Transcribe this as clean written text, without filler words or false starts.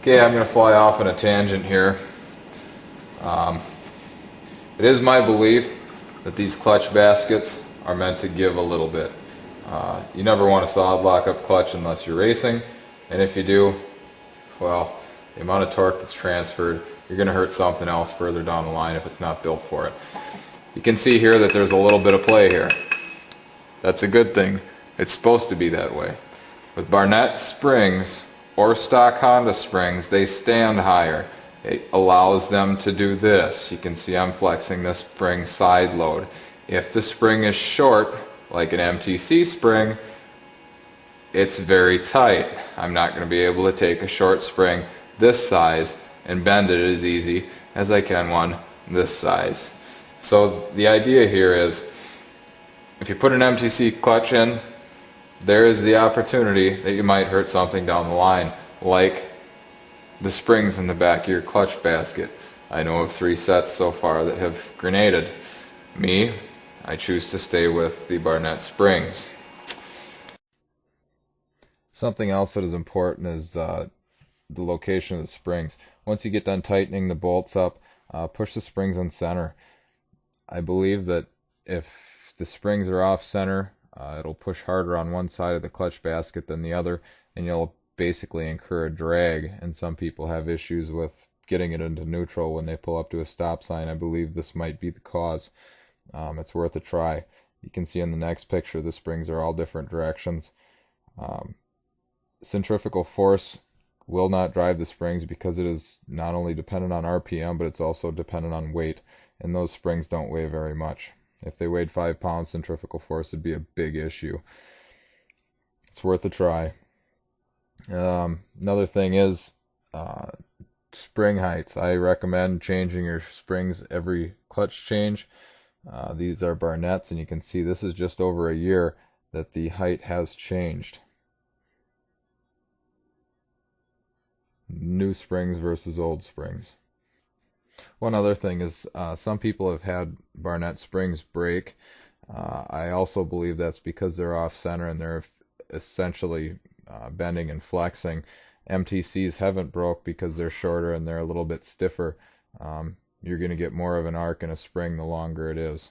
Okay, I'm going to fly off on a tangent here. It is my belief that these clutch baskets are meant to give a little bit. You never want a solid lock-up clutch unless you're racing, and if you do, well, the amount of torque that's transferred, you're going to hurt something else further down the line if it's not built for it. You can see here that there's a little bit of play here. That's a good thing. It's supposed to be that way. With Barnett springs or stock Honda springs, they stand higher. It allows them to do this. You can see I'm flexing this spring side load. If the spring is short, like an MTC spring, it's very tight. I'm not going to be able to take a short spring this size and bend it as easy as I can one this size. So the idea here is, if you put an MTC clutch in, there is the opportunity that you might hurt something down the line, like the springs in the back of your clutch basket. I know of 3 sets so far that have grenaded. Me, I choose to stay with the Barnett springs. Something else that is important is the location of the springs. Once you get done tightening the bolts up, push the springs in center. I believe that if the springs are off center, it'll push harder on one side of the clutch basket than the other, and you'll basically incur a drag, and some people have issues with getting it into neutral when they pull up to a stop sign. I believe this might be the cause. It's worth a try. You can see in the next picture the springs are all different directions. Centrifugal force will not drive the springs because it is not only dependent on RPM, but it's also dependent on weight, and those springs don't weigh very much. If they weighed 5 pounds, centrifugal force would be a big issue. It's worth a try. Another thing is spring heights. I recommend changing your springs every clutch change. These are Barnett's, and you can see this is just over a year that the height has changed. New springs versus old springs. One other thing is some people have had Barnett springs break. I also believe that's because they're off center and they're essentially bending and flexing. MTCs haven't broke because they're shorter and they're a little bit stiffer. You're going to get more of an arc in a spring the longer it is.